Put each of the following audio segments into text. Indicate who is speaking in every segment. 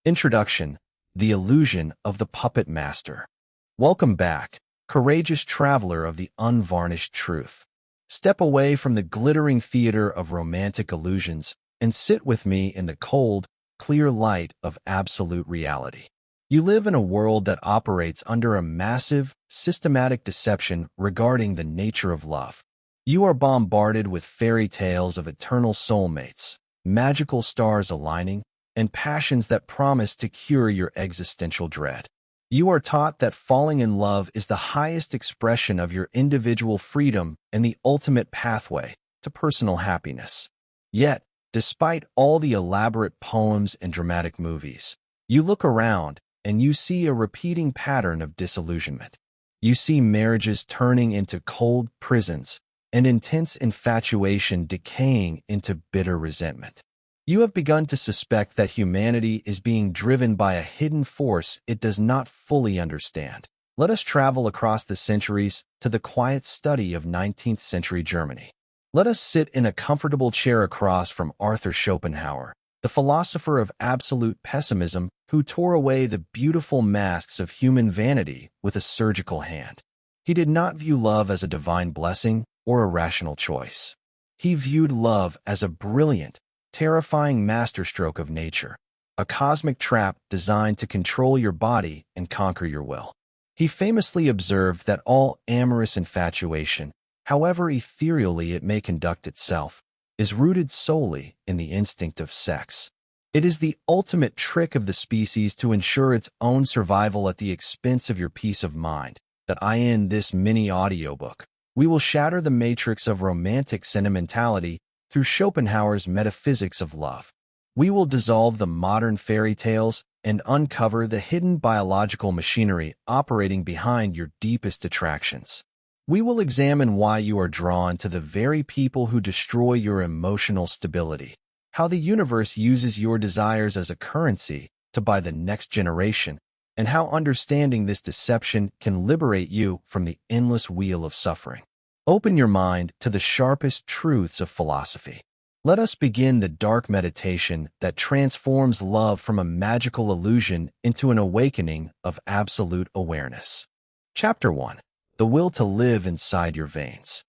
Speaker 1: Introduction: The Illusion of the Puppet Master. Welcome back, courageous traveler of the unvarnished truth. Step away from the glittering theater of romantic illusions and sit with me in the cold, clear light of absolute reality. You live in a world that operates under a massive, systematic deception regarding the nature of love. You are bombarded with fairy tales of eternal soulmates, magical stars aligning, and passions that promise to cure your existential dread. You are taught that falling in love is the highest expression of your individual freedom and the ultimate pathway to personal happiness. Yet, despite all the elaborate poems and dramatic movies, you look around and you see a repeating pattern of disillusionment. You see marriages turning into cold prisons and intense infatuation decaying into bitter resentment. You have begun to suspect that humanity is being driven by a hidden force it does not fully understand. Let us travel across the centuries to the quiet study of 19th century Germany. Let us sit in a comfortable chair across from Arthur Schopenhauer, the philosopher of absolute pessimism who tore away the beautiful masks of human vanity with a surgical hand. He did not view love as a divine blessing or a rational choice. He viewed love as a brilliant, terrifying masterstroke of nature, a cosmic trap designed to control your body and conquer your will. He famously observed that all amorous infatuation, however ethereally it may conduct itself, is rooted solely in the instinct of sex. It is the ultimate trick of the species to ensure its own survival at the expense of your peace of mind. That I end this mini audiobook. We will shatter the matrix of romantic sentimentality through Schopenhauer's Metaphysics of Love. We will dissolve the modern fairy tales and uncover the hidden biological machinery operating behind your deepest attractions. We will examine why you are drawn to the very people who destroy your emotional stability, how the universe uses your desires as a currency to buy the next generation, and how understanding this deception can liberate you from the endless wheel of suffering. Open your mind to the sharpest truths of philosophy. Let us begin the dark meditation that transforms love from a magical illusion into an awakening of absolute awareness. Chapter 1. The Will to Live Inside Your Veins.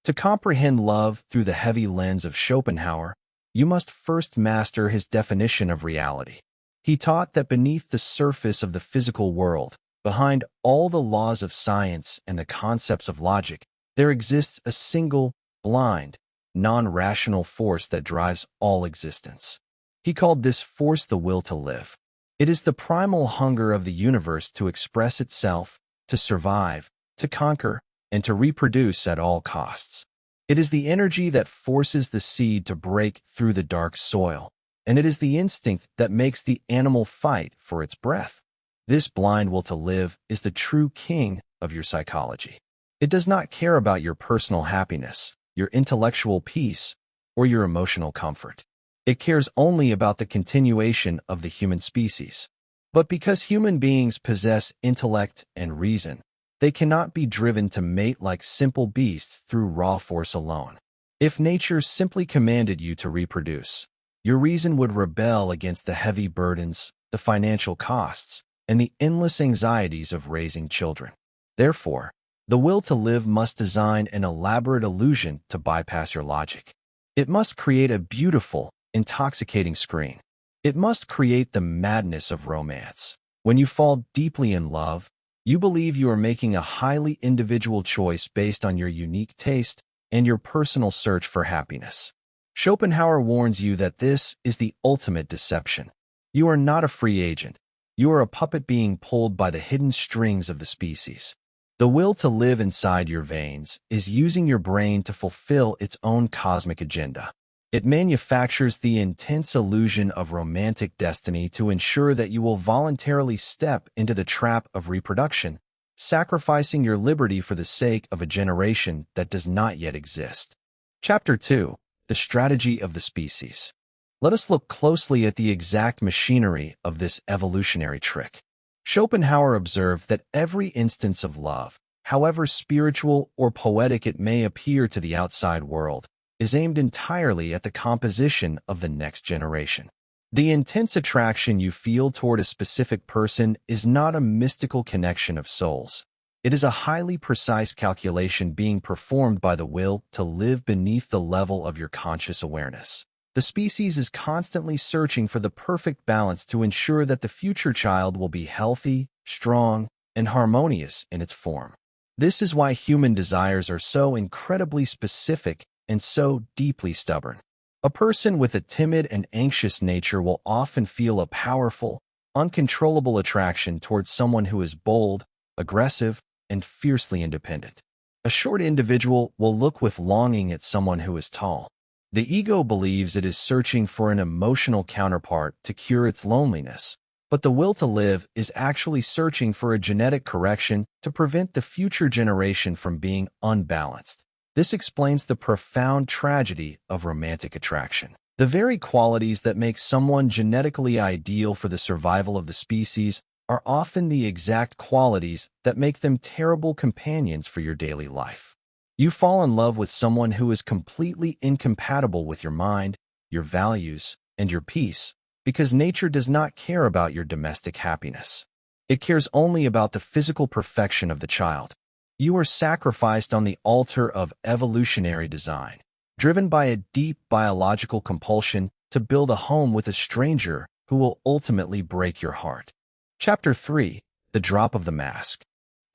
Speaker 1: To comprehend love through the heavy lens of Schopenhauer, you must first master his definition of reality. He taught that beneath the surface of the physical world, behind all the laws of science and the concepts of logic, there exists a single, blind, non-rational force that drives all existence. He called this force the will to live. It is the primal hunger of the universe to express itself, to survive, to conquer, and to reproduce at all costs. It is the energy that forces the seed to break through the dark soil, and it is the instinct that makes the animal fight for its breath. This blind will to live is the true king of your psychology. It does not care about your personal happiness, your intellectual peace, or your emotional comfort. It cares only about the continuation of the human species. But because human beings possess intellect and reason, they cannot be driven to mate like simple beasts through raw force alone. If nature simply commanded you to reproduce, your reason would rebel against the heavy burdens, the financial costs, and the endless anxieties of raising children. Therefore, the will to live must design an elaborate illusion to bypass your logic. It must create a beautiful, intoxicating screen. It must create the madness of romance. When you fall deeply in love, you believe you are making a highly individual choice based on your unique taste and your personal search for happiness. Schopenhauer warns you that this is the ultimate deception. You are not a free agent. You are a puppet being pulled by the hidden strings of the species. The will to live inside your veins is using your brain to fulfill its own cosmic agenda. It manufactures the intense illusion of romantic destiny to ensure that you will voluntarily step into the trap of reproduction, sacrificing your liberty for the sake of a generation that does not yet exist. Chapter 2. The Strategy of the Species. Let us look closely at the exact machinery of this evolutionary trick. Schopenhauer observed that every instance of love, however spiritual or poetic it may appear to the outside world, is aimed entirely at the composition of the next generation. The intense attraction you feel toward a specific person is not a mystical connection of souls. It is a highly precise calculation being performed by the will to live beneath the level of your conscious awareness. The species is constantly searching for the perfect balance to ensure that the future child will be healthy, strong, and harmonious in its form. This is why human desires are so incredibly specific and so deeply stubborn. A person with a timid and anxious nature will often feel a powerful, uncontrollable attraction towards someone who is bold, aggressive, and fiercely independent. A short individual will look with longing at someone who is tall. The ego believes it is searching for an emotional counterpart to cure its loneliness, but the will to live is actually searching for a genetic correction to prevent the future generation from being unbalanced. This explains the profound tragedy of romantic attraction. The very qualities that make someone genetically ideal for the survival of the species are often the exact qualities that make them terrible companions for your daily life. You fall in love with someone who is completely incompatible with your mind, your values, and your peace, because nature does not care about your domestic happiness. It cares only about the physical perfection of the child. You are sacrificed on the altar of evolutionary design, driven by a deep biological compulsion to build a home with a stranger who will ultimately break your heart. Chapter 3. The Drop of the Mask.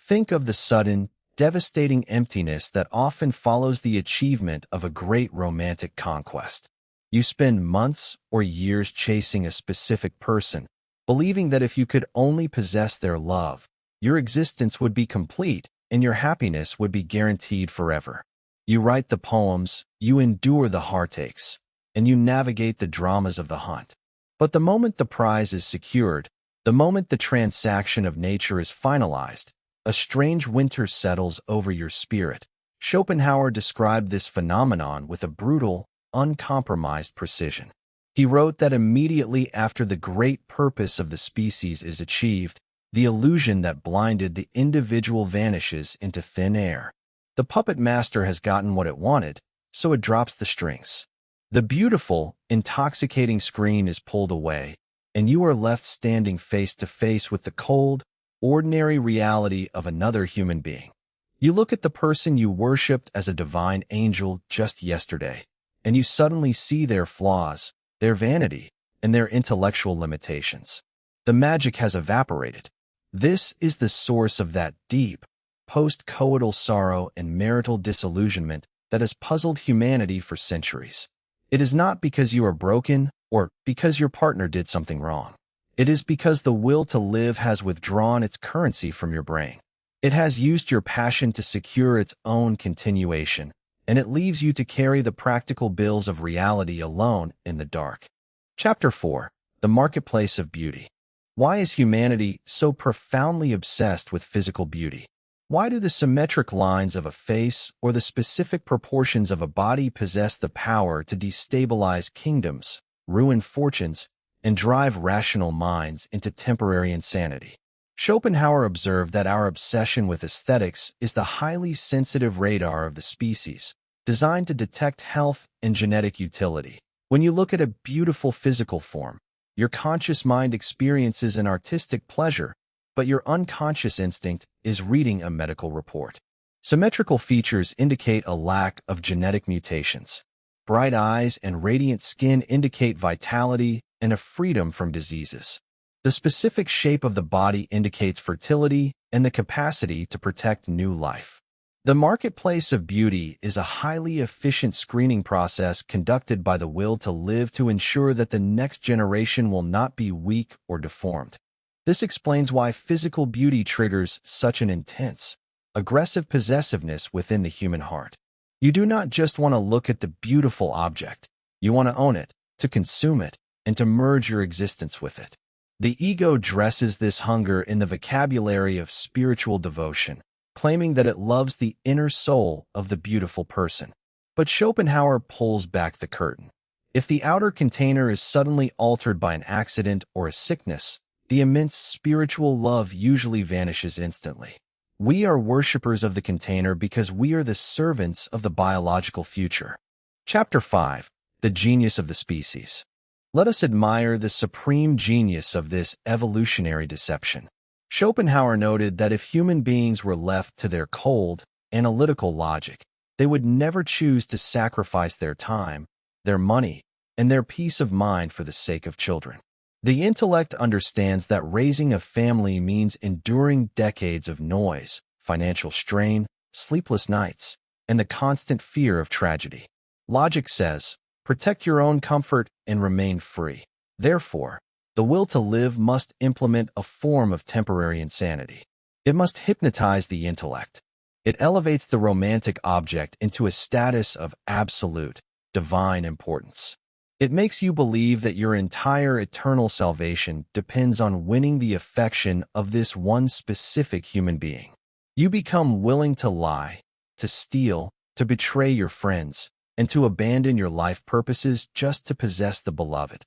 Speaker 1: Think of the sudden, devastating emptiness that often follows the achievement of a great romantic conquest. You spend months or years chasing a specific person, believing that if you could only possess their love, your existence would be complete and your happiness would be guaranteed forever. You write the poems, you endure the heartaches, and you navigate the dramas of the hunt. But the moment the prize is secured, the moment the transaction of nature is finalized, a strange winter settles over your spirit. Schopenhauer described this phenomenon with a brutal, uncompromised precision. He wrote that immediately after the great purpose of the species is achieved, the illusion that blinded the individual vanishes into thin air. The puppet master has gotten what it wanted, so it drops the strings. The beautiful, intoxicating screen is pulled away, and you are left standing face to face with the cold, ordinary reality of another human being. You look at the person you worshipped as a divine angel just yesterday, and you suddenly see their flaws, their vanity, and their intellectual limitations. The magic has evaporated. This is the source of that deep, post-coital sorrow and marital disillusionment that has puzzled humanity for centuries. It is not because you are broken or because your partner did something wrong. It is because the will to live has withdrawn its currency from your brain. It has used your passion to secure its own continuation, and it leaves you to carry the practical bills of reality alone in the dark. Chapter 4. The Marketplace of Beauty. Why is humanity so profoundly obsessed with physical beauty? Why do the symmetric lines of a face or the specific proportions of a body possess the power to destabilize kingdoms, ruin fortunes, and drive rational minds into temporary insanity? Schopenhauer observed that our obsession with aesthetics is the highly sensitive radar of the species, designed to detect health and genetic utility. When you look at a beautiful physical form, your conscious mind experiences an artistic pleasure, but your unconscious instinct is reading a medical report. Symmetrical features indicate a lack of genetic mutations. Bright eyes and radiant skin indicate vitality and a freedom from diseases. The specific shape of the body indicates fertility and the capacity to protect new life. The marketplace of beauty is a highly efficient screening process conducted by the will to live to ensure that the next generation will not be weak or deformed. This explains why physical beauty triggers such an intense, aggressive possessiveness within the human heart. You do not just want to look at the beautiful object. You want to own it, to consume it, and to merge your existence with it. The ego dresses this hunger in the vocabulary of spiritual devotion, claiming that it loves the inner soul of the beautiful person. But Schopenhauer pulls back the curtain. If the outer container is suddenly altered by an accident or a sickness, the immense spiritual love usually vanishes instantly. We are worshippers of the container because we are the servants of the biological future. Chapter 5. The Genius of the Species. Let us admire the supreme genius of this evolutionary deception. Schopenhauer noted that if human beings were left to their cold, analytical logic, they would never choose to sacrifice their time, their money, and their peace of mind for the sake of children. The intellect understands that raising a family means enduring decades of noise, financial strain, sleepless nights, and the constant fear of tragedy. Logic says, protect your own comfort and remain free. Therefore, the will to live must implement a form of temporary insanity. It must hypnotize the intellect. It elevates the romantic object into a status of absolute, divine importance. It makes you believe that your entire eternal salvation depends on winning the affection of this one specific human being. You become willing to lie, to steal, to betray your friends, and to abandon your life purposes just to possess the beloved.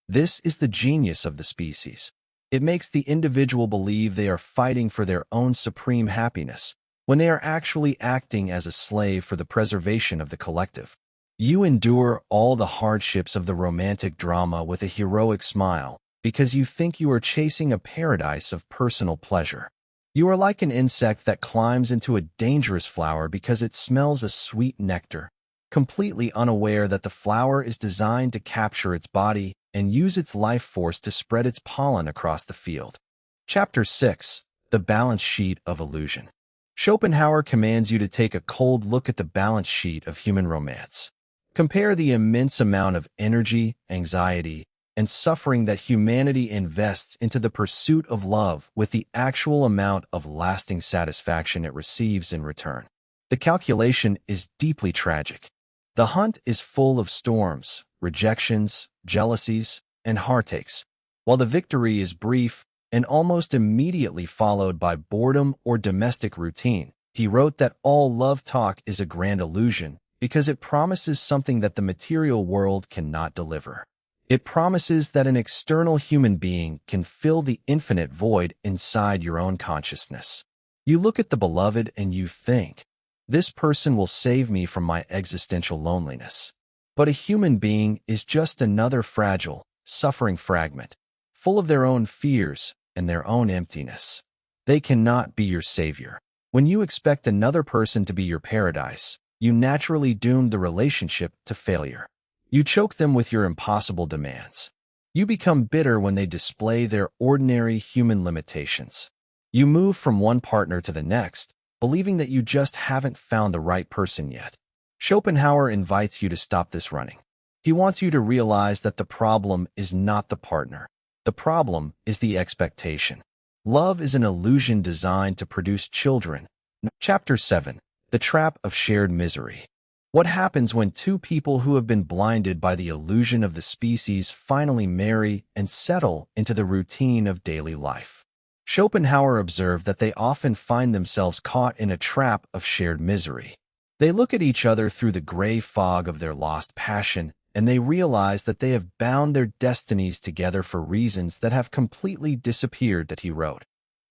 Speaker 1: This is the genius of the species. It makes the individual believe they are fighting for their own supreme happiness, when they are actually acting as a slave for the preservation of the collective. You endure all the hardships of the romantic drama with a heroic smile because you think you are chasing a paradise of personal pleasure. You are like an insect that climbs into a dangerous flower because it smells a sweet nectar, completely unaware that the flower is designed to capture its body and use its life force to spread its pollen across the field. Chapter 6. The Balance Sheet of Illusion. Schopenhauer commands you to take a cold look at the balance sheet of human romance. Compare the immense amount of energy, anxiety, and suffering that humanity invests into the pursuit of love with the actual amount of lasting satisfaction it receives in return. The calculation is deeply tragic. The hunt is full of storms, rejections, jealousies, and heartaches, while the victory is brief and almost immediately followed by boredom or domestic routine. He wrote that all love talk is a grand illusion because it promises something that the material world cannot deliver. It promises that an external human being can fill the infinite void inside your own consciousness. You look at the beloved and you think, this person will save me from my existential loneliness. But a human being is just another fragile, suffering fragment, full of their own fears and their own emptiness. They cannot be your savior. When you expect another person to be your paradise, you naturally doom the relationship to failure. You choke them with your impossible demands. You become bitter when they display their ordinary human limitations. You move from one partner to the next, believing that you just haven't found the right person yet. Schopenhauer invites you to stop this running. He wants you to realize that the problem is not the partner. The problem is the expectation. Love is an illusion designed to produce children. Chapter 7. The Trap of Shared Misery. What happens when two people who have been blinded by the illusion of the species finally marry and settle into the routine of daily life? Schopenhauer observed that they often find themselves caught in a trap of shared misery. They look at each other through the gray fog of their lost passion, and they realize that they have bound their destinies together for reasons that have completely disappeared. That he wrote,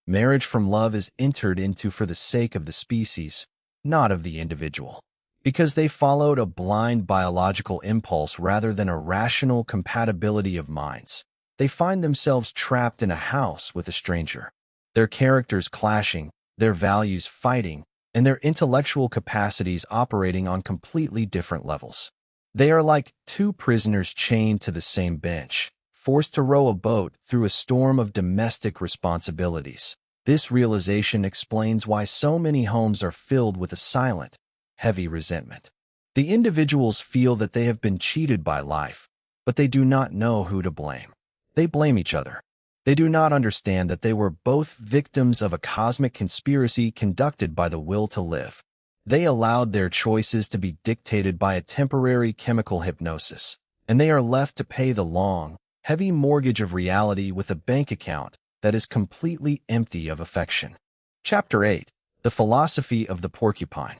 Speaker 1: marriage from love is entered into for the sake of the species, not of the individual. Because they followed a blind biological impulse rather than a rational compatibility of minds, they find themselves trapped in a house with a stranger. Their characters clashing, their values fighting, and their intellectual capacities operating on completely different levels. They are like two prisoners chained to the same bench, forced to row a boat through a storm of domestic responsibilities. This realization explains why so many homes are filled with a silent, heavy resentment. The individuals feel that they have been cheated by life, but they do not know who to blame. They blame each other. They do not understand that they were both victims of a cosmic conspiracy conducted by the will to live. They allowed their choices to be dictated by a temporary chemical hypnosis, and they are left to pay the long, heavy mortgage of reality with a bank account that is completely empty of affection. Chapter 8. The Philosophy of the Porcupine.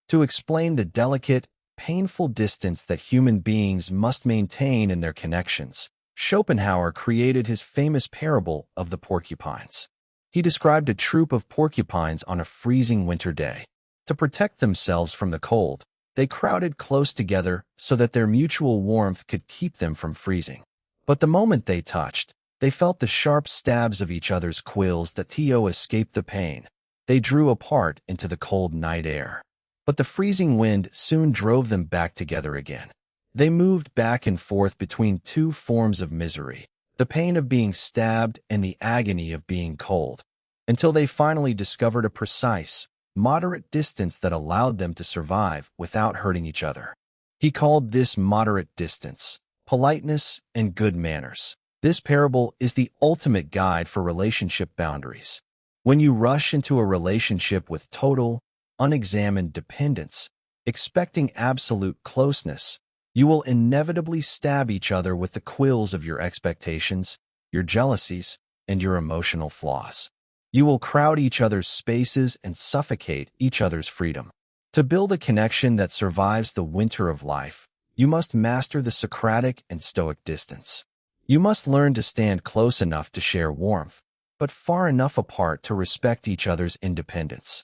Speaker 1: To explain the delicate, painful distance that human beings must maintain in their connections, Schopenhauer created his famous parable of the porcupines. He described a troop of porcupines on a freezing winter day. To protect themselves from the cold, they crowded close together so that their mutual warmth could keep them from freezing. But the moment they touched, they felt the sharp stabs of each other's quills that escaped the pain. They drew apart into the cold night air. But the freezing wind soon drove them back together again. They moved back and forth between two forms of misery, the pain of being stabbed and the agony of being cold, until they finally discovered a precise, moderate distance that allowed them to survive without hurting each other. He called this moderate distance politeness and good manners. This parable is the ultimate guide for relationship boundaries. When you rush into a relationship with total, unexamined dependence, expecting absolute closeness, you will inevitably stab each other with the quills of your expectations, your jealousies, and your emotional flaws. You will crowd each other's spaces and suffocate each other's freedom. To build a connection that survives the winter of life, you must master the Socratic and Stoic distance. You must learn to stand close enough to share warmth, but far enough apart to respect each other's independence.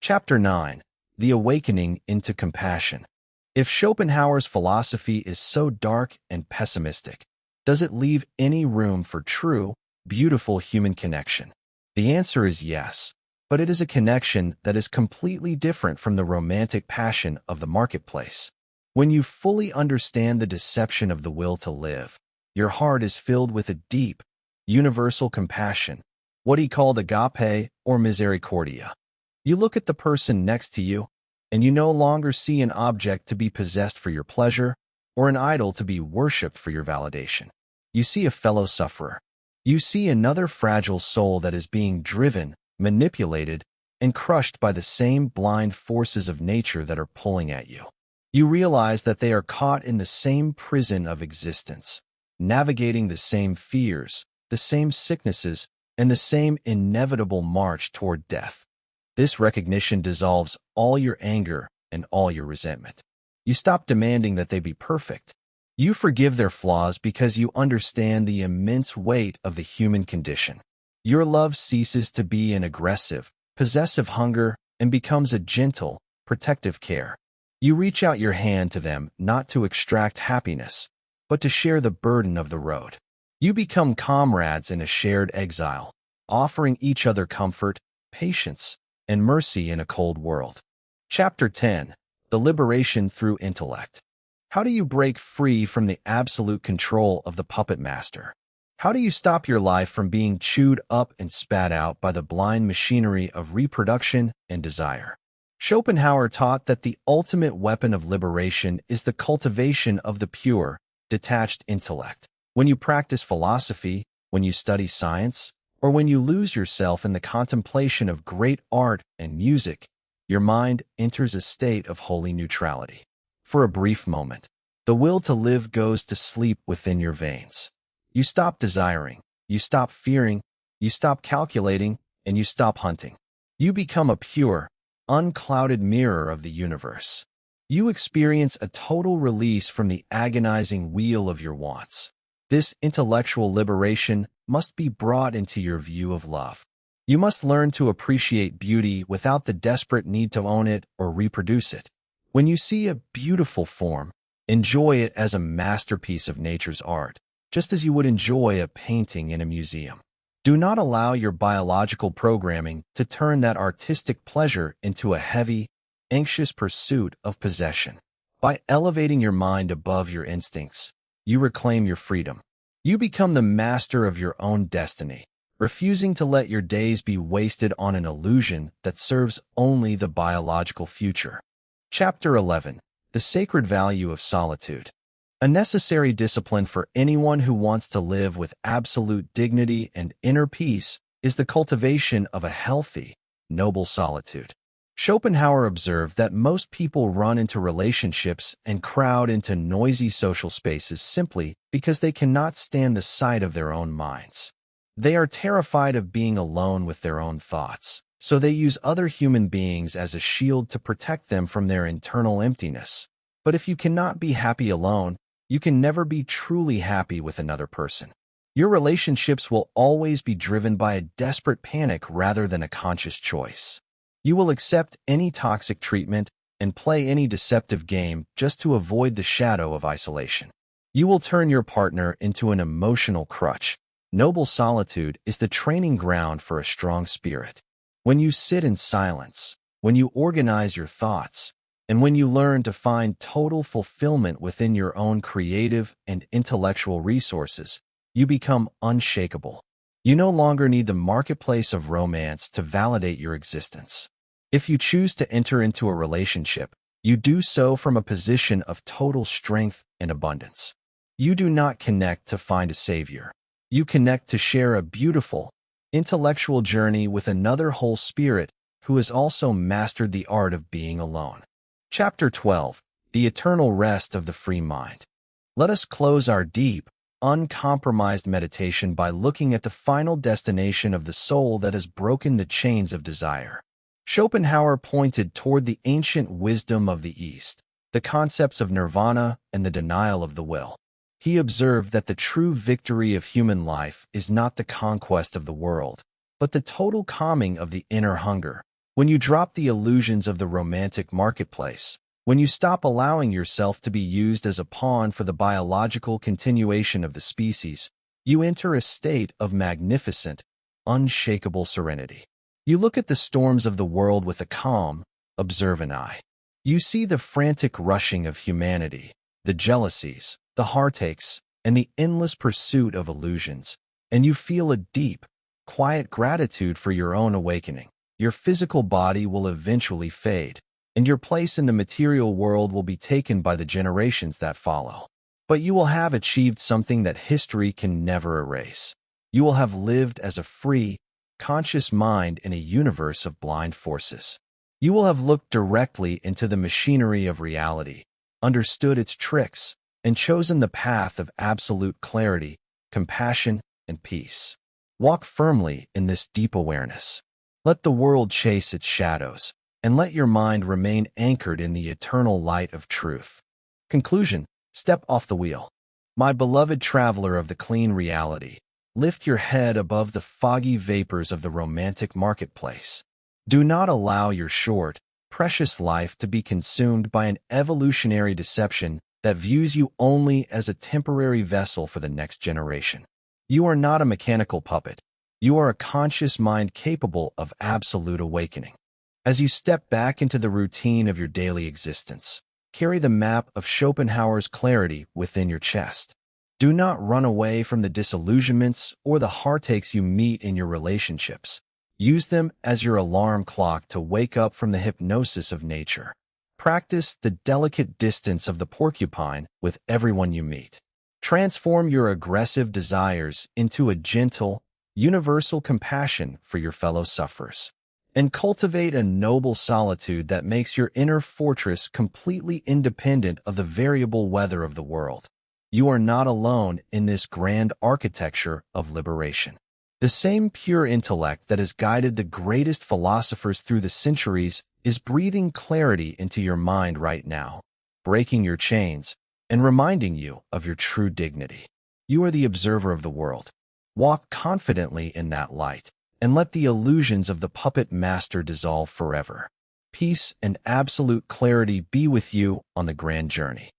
Speaker 1: Chapter 9. The Awakening into Compassion. If Schopenhauer's philosophy is so dark and pessimistic, does it leave any room for true, beautiful human connection? The answer is yes, but it is a connection that is completely different from the romantic passion of the marketplace. When you fully understand the deception of the will to live, your heart is filled with a deep, universal compassion, what he called agape or misericordia. You look at the person next to you, and you no longer see an object to be possessed for your pleasure or an idol to be worshipped for your validation. You see a fellow sufferer. You see another fragile soul that is being driven, manipulated, and crushed by the same blind forces of nature that are pulling at you. You realize that they are caught in the same prison of existence, navigating the same fears, the same sicknesses, and the same inevitable march toward death. This recognition dissolves all your anger and all your resentment. You stop demanding that they be perfect. You forgive their flaws because you understand the immense weight of the human condition. Your love ceases to be an aggressive, possessive hunger and becomes a gentle, protective care. You reach out your hand to them not to extract happiness, but to share the burden of the road. You become comrades in a shared exile, offering each other comfort, patience, and mercy in a cold world. Chapter 10. The Liberation Through Intellect. How do you break free from the absolute control of the puppet master? How do you stop your life from being chewed up and spat out by the blind machinery of reproduction and desire? Schopenhauer taught that the ultimate weapon of liberation is the cultivation of the pure, detached intellect. When you practice philosophy, when you study science, or when you lose yourself in the contemplation of great art and music, your mind enters a state of holy neutrality. For a brief moment, the will to live goes to sleep within your veins. You stop desiring, you stop fearing, you stop calculating, and you stop hunting. You become a pure, unclouded mirror of the universe. You experience a total release from the agonizing wheel of your wants. This intellectual liberation must be brought into your view of love. You must learn to appreciate beauty without the desperate need to own it or reproduce it. When you see a beautiful form, enjoy it as a masterpiece of nature's art, just as you would enjoy a painting in a museum. Do not allow your biological programming to turn that artistic pleasure into a heavy, anxious pursuit of possession. By elevating your mind above your instincts, you reclaim your freedom. You become the master of your own destiny, refusing to let your days be wasted on an illusion that serves only the biological future. Chapter 11. The Sacred Value of Solitude. A necessary discipline for anyone who wants to live with absolute dignity and inner peace is the cultivation of a healthy, noble solitude. Schopenhauer observed that most people run into relationships and crowd into noisy social spaces simply because they cannot stand the sight of their own minds. They are terrified of being alone with their own thoughts, so they use other human beings as a shield to protect them from their internal emptiness. But if you cannot be happy alone, you can never be truly happy with another person. Your relationships will always be driven by a desperate panic rather than a conscious choice. You will accept any toxic treatment and play any deceptive game just to avoid the shadow of isolation. You will turn your partner into an emotional crutch. Noble solitude is the training ground for a strong spirit. When you sit in silence, when you organize your thoughts, and when you learn to find total fulfillment within your own creative and intellectual resources, you become unshakable. You no longer need the marketplace of romance to validate your existence. If you choose to enter into a relationship, you do so from a position of total strength and abundance. You do not connect to find a savior. You connect to share a beautiful, intellectual journey with another whole spirit who has also mastered the art of being alone. Chapter 12. The Eternal Rest of the Free Mind. Let us close our deep, uncompromised meditation by looking at the final destination of the soul that has broken the chains of desire. Schopenhauer pointed toward the ancient wisdom of the East, the concepts of nirvana and the denial of the will. He observed that the true victory of human life is not the conquest of the world, but the total calming of the inner hunger. When you drop the illusions of the romantic marketplace, when you stop allowing yourself to be used as a pawn for the biological continuation of the species, you enter a state of magnificent, unshakable serenity. You look at the storms of the world with a calm, observant eye. You see the frantic rushing of humanity, the jealousies, the heartaches, and the endless pursuit of illusions, and you feel a deep, quiet gratitude for your own awakening. Your physical body will eventually fade, and your place in the material world will be taken by the generations that follow. But you will have achieved something that history can never erase. You will have lived as a free, conscious mind in a universe of blind forces. You will have looked directly into the machinery of reality, understood its tricks, and chosen the path of absolute clarity, compassion, and peace. Walk firmly in this deep awareness. Let the world chase its shadows, and let your mind remain anchored in the eternal light of truth. Conclusion: step off the wheel. My beloved traveler of the clean reality, lift your head above the foggy vapors of the romantic marketplace. Do not allow your short, precious life to be consumed by an evolutionary deception that views you only as a temporary vessel for the next generation. You are not a mechanical puppet. You are a conscious mind capable of absolute awakening. As you step back into the routine of your daily existence, carry the map of Schopenhauer's clarity within your chest. Do not run away from the disillusionments or the heartaches you meet in your relationships. Use them as your alarm clock to wake up from the hypnosis of nature. Practice the delicate distance of the porcupine with everyone you meet. Transform your aggressive desires into a gentle, universal compassion for your fellow sufferers. And cultivate a noble solitude that makes your inner fortress completely independent of the variable weather of the world. You are not alone in this grand architecture of liberation. The same pure intellect that has guided the greatest philosophers through the centuries is breathing clarity into your mind right now, breaking your chains, and reminding you of your true dignity. You are the observer of the world. Walk confidently in that light, and let the illusions of the puppet master dissolve forever. Peace and absolute clarity be with you on the grand journey.